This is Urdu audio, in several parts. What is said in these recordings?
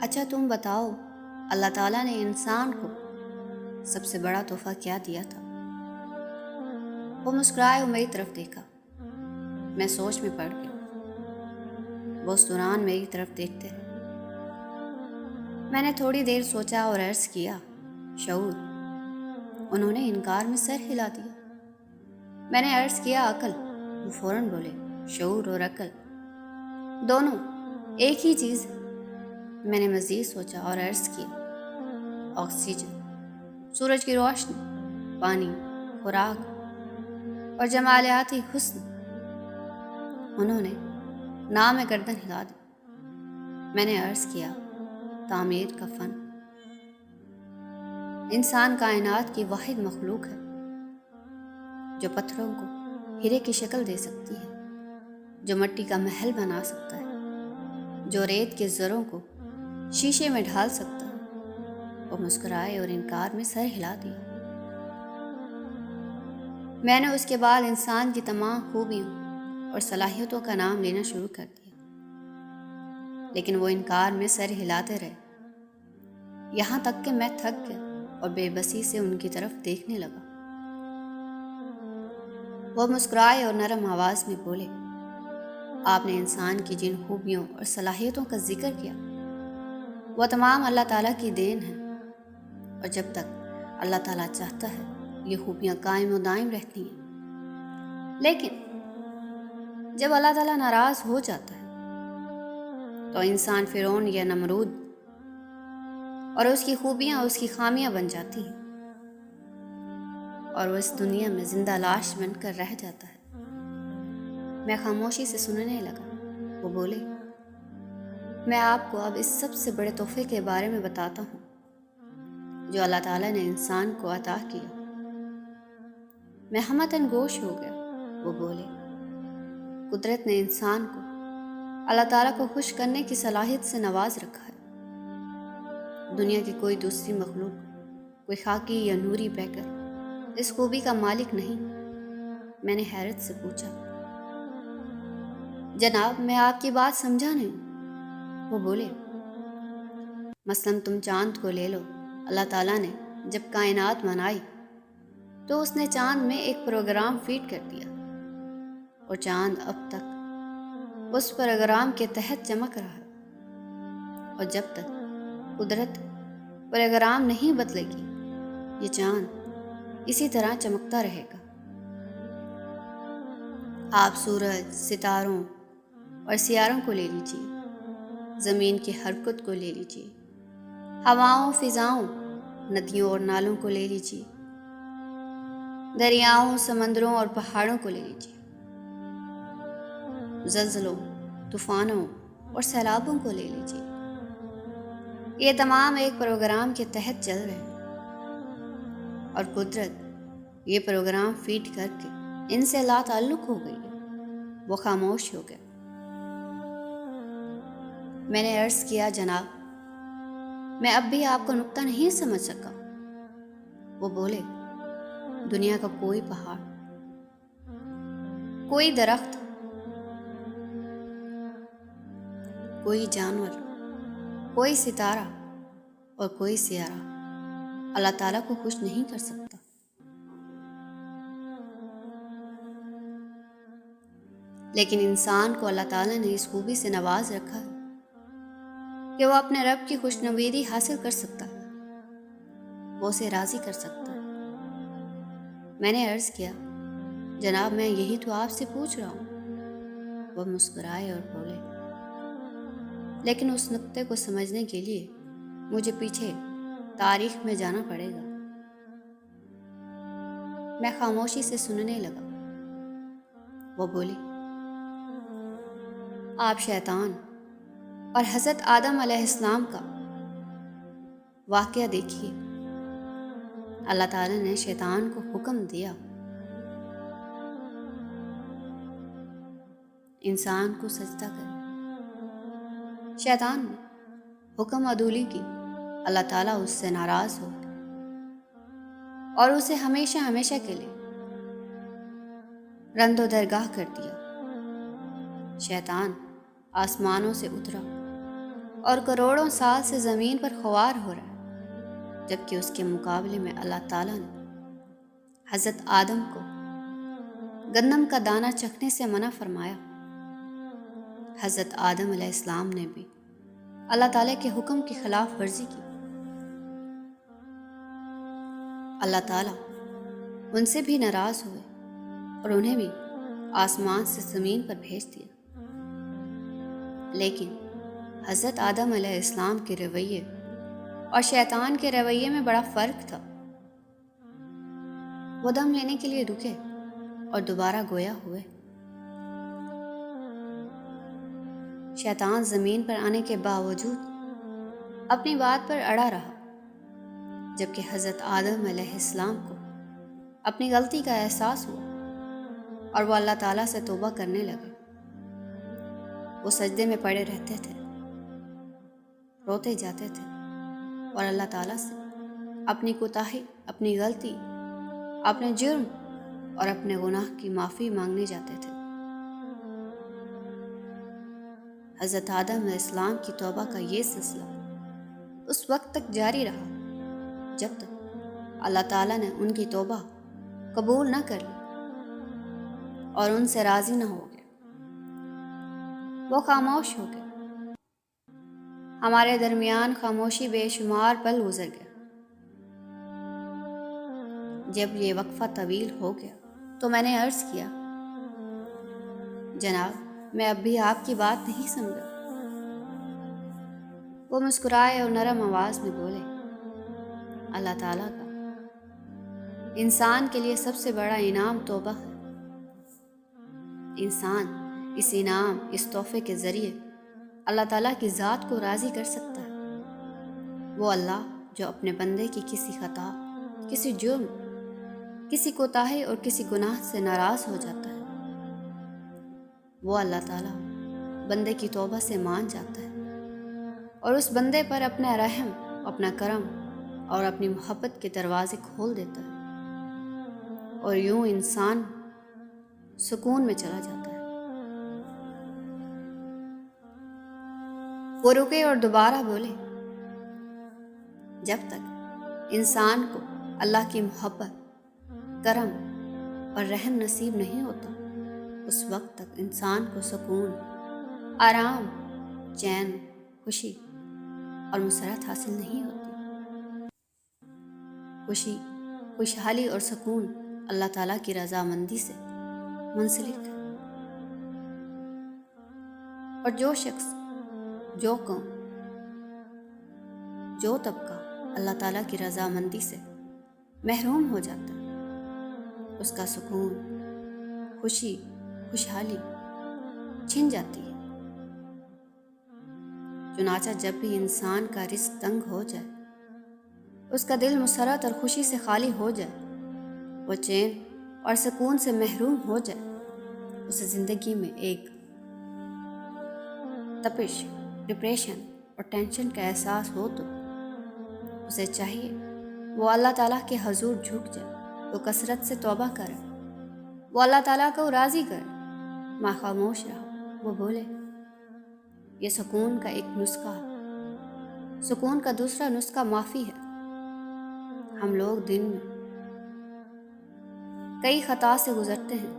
اچھا تم بتاؤ، اللہ تعالیٰ نے انسان کو سب سے بڑا تحفہ کیا دیا تھا؟ وہ مسکرائے اور میری طرف دیکھا۔ میں سوچ میں پڑ گیا۔ وہ اس دوران میری طرف دیکھتے رہے۔ میں نے تھوڑی دیر سوچا اور عرض کیا، شعور۔ انہوں نے انکار میں سر ہلا دیا۔ میں نے عرض کیا، عقل۔ وہ فوراً بولے، شعور اور عقل دونوں ایک ہی چیز ہے۔ میں نے مزید سوچا اور عرض کیا، آکسیجن، سورج کی روشنی، پانی، خوراک اور جمالیاتی حسن۔ انہوں نے نام گردن ہلا دی۔ میں نے عرض کیا، تعمیر کا فن۔ انسان کائنات کی واحد مخلوق ہے جو پتھروں کو ہیرے کی شکل دے سکتی ہے، جو مٹی کا محل بنا سکتا ہے، جو ریت کے زروں کو شیشے میں ڈھال سکتا ہے۔ وہ مسکرائے اور انکار میں سر ہلا دیا۔ میں نے اس کے بعد انسان کی تمام خوبیوں اور صلاحیتوں کا نام لینا شروع کر دیا، لیکن وہ انکار میں سر ہلاتے رہے، یہاں تک کہ میں تھک گیا اور بے بسی سے ان کی طرف دیکھنے لگا۔ وہ مسکرائے اور نرم آواز میں بولے، آپ نے انسان کی جن خوبیوں اور صلاحیتوں کا ذکر کیا وہ تمام اللہ تعالیٰ کی دین ہے، اور جب تک اللہ تعالیٰ چاہتا ہے یہ خوبیاں قائم و دائم رہتی ہیں۔ لیکن جب اللہ تعالیٰ ناراض ہو جاتا ہے تو انسان فرعون یا نمرود اور اس کی خوبیاں اس کی خامیاں بن جاتی ہیں، اور وہ اس دنیا میں زندہ لاش بن کر رہ جاتا ہے۔ میں خاموشی سے سننے لگا۔ وہ بولے، میں آپ کو اب اس سب سے بڑے تحفے کے بارے میں بتاتا ہوں جو اللہ تعالیٰ نے انسان کو عطا کیا۔ میں ہمتاً گوش ہو گیا۔ وہ بولے، قدرت نے انسان کو اللہ تعالیٰ کو خوش کرنے کی صلاحیت سے نواز رکھا ہے۔ دنیا کی کوئی دوسری مخلوق، کوئی خاکی یا نوری پیکر اس خوبی کا مالک نہیں۔ میں نے حیرت سے پوچھا، جناب میں آپ کی بات سمجھا نہیں۔ وہ بولے، مثلاً تم چاند کو لے لو۔ اللہ تعالیٰ نے جب کائنات بنائی تو اس نے چاند میں ایک پروگرام فیڈ کر دیا، اور چاند اب تک اس پروگرام کے تحت چمک رہا ہے، اور جب تک قدرت پروگرام نہیں بدلے گی یہ چاند اسی طرح چمکتا رہے گا۔ آپ سورج، ستاروں اور سیاروں کو لے لیجیے، زمین کی حرکت کو لے لیجیے، ہواؤں، فضاؤں، ندیوں اور نالوں کو لے لیجیے، دریاؤں، سمندروں اور پہاڑوں کو لے لیجیے، زلزلوں، طوفانوں اور سیلابوں کو لے لیجیے۔ یہ تمام ایک پروگرام کے تحت چل رہے ہیں، اور قدرت یہ پروگرام فیڈ کر کے ان سے لا تعلق ہو گئی ہے۔ وہ خاموش ہو گئے۔ میں نے عرض کیا، جناب میں اب بھی آپ کا نقطہ نہیں سمجھ سکا۔ وہ بولے، دنیا کا کوئی پہاڑ، کوئی درخت، کوئی جانور، کوئی ستارہ اور کوئی سیارہ اللہ تعالیٰ کو خوش نہیں کر سکتا۔ لیکن انسان کو اللہ تعالیٰ نے اس خوبی سے نواز رکھا ہے کہ وہ اپنے رب کی خوشنویدی حاصل کر سکتا ہے، وہ اسے راضی کر سکتا ہے۔ میں نے عرض کیا، جناب میں یہی تو آپ سے پوچھ رہا ہوں۔ وہ مسکرائے اور بولے، لیکن اس نقطے کو سمجھنے کے لیے مجھے پیچھے تاریخ میں جانا پڑے گا۔ میں خاموشی سے سننے لگا۔ وہ بولی، آپ شیطان اور حضرت آدم علیہ السلام کا واقعہ دیکھیے۔ اللہ تعالیٰ نے شیطان کو حکم دیا انسان کو سجدہ کرے۔ شیطان نے حکم عدولی کی، اللہ تعالیٰ اس سے ناراض ہو گئے اور اسے ہمیشہ ہمیشہ کے لیے رند و درگاہ کر دیا۔ شیطان آسمانوں سے اترا اور کروڑوں سال سے زمین پر خوار ہو رہا ہے، جبکہ اس کے مقابلے میں اللہ تعالیٰ نے حضرت آدم کو گندم کا دانہ چکھنے سے منع فرمایا۔ حضرت آدم علیہ السلام نے بھی اللہ تعالیٰ کے حکم کی خلاف ورزی کی۔ اللہ تعالیٰ ان سے بھی ناراض ہوئے اور انہیں بھی آسمان سے زمین پر بھیج دیا۔ لیکن حضرت آدم علیہ السلام کے رویے اور شیطان کے رویے میں بڑا فرق تھا۔ وہ دم لینے کے لیے رکے اور دوبارہ گویا ہوئے۔ شیطان زمین پر آنے کے باوجود اپنی بات پر اڑا رہا، جبکہ حضرت آدم علیہ السلام کو اپنی غلطی کا احساس ہوا اور وہ اللہ تعالیٰ سے توبہ کرنے لگے۔ وہ سجدے میں پڑے رہتے تھے، روتے جاتے تھے اور اللہ تعالیٰ سے اپنی کوتاہی، اپنی غلطی، اپنے جرم اور اپنے گناہ کی معافی مانگنے جاتے تھے۔ حضرت آدم علیہ السلام کی توبہ کا یہ سلسلہ اس وقت تک جاری رہا جب تک اللہ تعالیٰ نے ان کی توبہ قبول نہ کر لی اور ان سے راضی نہ ہو گیا۔ وہ خاموش ہو گئے۔ ہمارے درمیان خاموشی بے شمار پل گزر گیا۔ جب یہ وقفہ طویل ہو گیا تو میں نے عرض کیا، جناب میں اب بھی آپ کی بات نہیں سمجھا۔ وہ مسکرائے اور نرم آواز میں بولے، اللہ تعالیٰ کا انسان کے لیے سب سے بڑا انعام توبہ ہے۔ انسان اس انعام، اس تحفے کے ذریعے اللہ تعالیٰ کی ذات کو راضی کر سکتا ہے۔ وہ اللہ جو اپنے بندے کی کسی خطا، کسی جرم، کسی کوتاہی اور کسی گناہ سے ناراض ہو جاتا ہے، وہ اللہ تعالیٰ بندے کی توبہ سے مان جاتا ہے اور اس بندے پر اپنا رحم، اپنا کرم اور اپنی محبت کے دروازے کھول دیتا ہے، اور یوں انسان سکون میں چلا جاتا ہے۔ وہ رکے اور دوبارہ بولے، جب تک انسان کو اللہ کی محبت، کرم اور رحم نصیب نہیں ہوتا، اس وقت تک انسان کو سکون، آرام، چین، خوشی اور مسرت حاصل نہیں ہوتی۔ خوشی، خوشحالی اور سکون اللہ تعالیٰ کی رضامندی سے منسلک ہے، اور جو شخص، جو قوم، جو طبقہ اللہ تعالیٰ کی رضامندی سے محروم ہو جاتا ہے، اس کا سکون، خوشی، خوشحالی چھن جاتی ہے۔ چنانچہ جب بھی انسان کا رزق تنگ ہو جائے، اس کا دل مسرت اور خوشی سے خالی ہو جائے، وہ چین اور سکون سے محروم ہو جائے، اسے زندگی میں ایک تپش، ڈپریشن اور ٹینشن کا احساس ہو تو اسے چاہیے وہ اللہ تعالیٰ کے حضور جھک جائے، وہ کثرت سے توبہ کرے، وہ اللہ تعالیٰ کو راضی کرے۔ ماں خاموش رہا، وہ بولے، یہ سکون کا ایک نسخہ ہے۔ سکون کا دوسرا نسخہ معافی ہے۔ ہم لوگ دن میں کئی خطا سے گزرتے ہیں،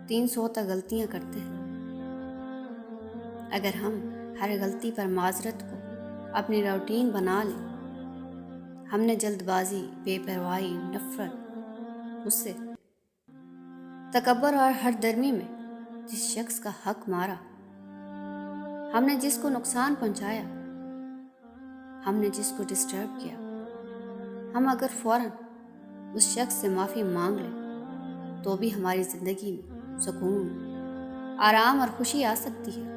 300 تک غلطیاں کرتے ہیں۔ اگر ہم ہر غلطی پر معذرت کو اپنی روٹین بنا لیں، ہم نے جلد بازی، بے پرواہی، نفرت، غصے، تکبر اور ہر درمی میں جس شخص کا حق مارا، ہم نے جس کو نقصان پہنچایا، ہم نے جس کو ڈسٹرب کیا، ہم اگر فوراً اس شخص سے معافی مانگ لیں تو بھی ہماری زندگی میں سکون، آرام اور خوشی آ سکتی ہے۔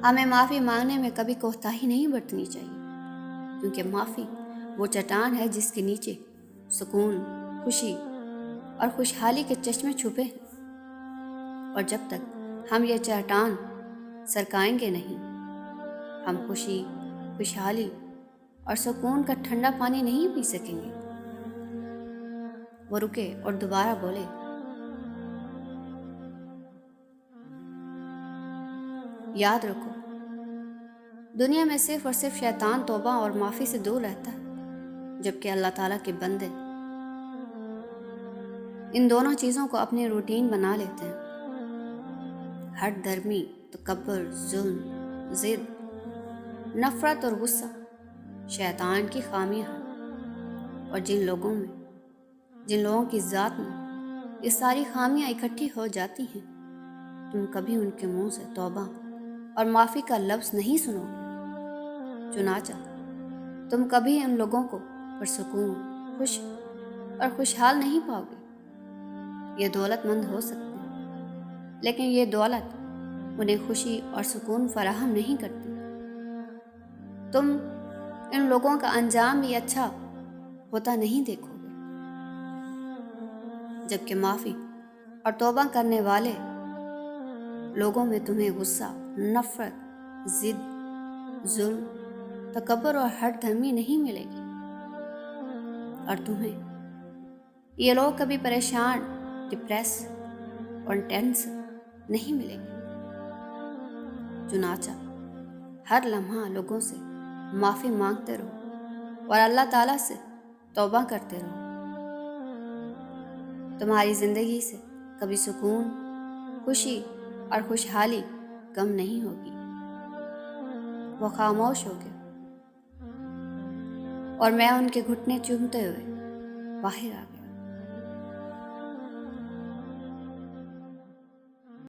ہمیں معافی مانگنے میں کبھی کوتاہی نہیں برتنی چاہیے، کیونکہ معافی وہ چٹان ہے جس کے نیچے سکون، خوشی اور خوشحالی کے چشمے چھپے ہیں، اور جب تک ہم یہ چٹان سرکائیں گے نہیں، ہم خوشی، خوشحالی اور سکون کا ٹھنڈا پانی نہیں پی سکیں گے۔ وہ رکے اور دوبارہ بولے، یاد رکھو، دنیا میں صرف اور صرف شیطان توبہ اور معافی سے دور رہتا ہے، جبکہ اللہ تعالیٰ کے بندے ان دونوں چیزوں کو اپنی روٹین بنا لیتے ہیں۔ ہٹ درمی، تکبر، ظلم، ضد، نفرت اور غصہ شیطان کی خامیاں ہیں، اور جن لوگوں کی ذات میں یہ ساری خامیاں اکٹھی ہو جاتی ہیں، تم کبھی ان کے منہ سے توبہ اور معافی کا لفظ نہیں سنو گے۔ چنانچہ تم کبھی ان لوگوں کو پرسکون، خوش اور خوشحال نہیں پاؤ گے۔ یہ دولت مند ہو سکتے ہیں، لیکن یہ دولت انہیں خوشی اور سکون فراہم نہیں کرتی۔ تم ان لوگوں کا انجام بھی اچھا ہوتا نہیں دیکھو گے، جبکہ معافی اور توبہ کرنے والے لوگوں میں تمہیں غصہ، نفرت، ضد، ظلم، تکبر اور ہٹ دھرمی نہیں ملے گی، اور تمہیں یہ لوگ کبھی پریشان، ڈپریس اور ٹینس نہیں ملے گی۔ چنانچہ ہر لمحہ لوگوں سے معافی مانگتے رہو اور اللہ تعالیٰ سے توبہ کرتے رہو۔ تمہاری زندگی سے کبھی سکون، خوشی اور خوشحالی کم نہیں ہوگی۔ وہ خاموش ہو گئے اور میں ان کے گھٹنے چومتے ہوئے باہر آ گئی۔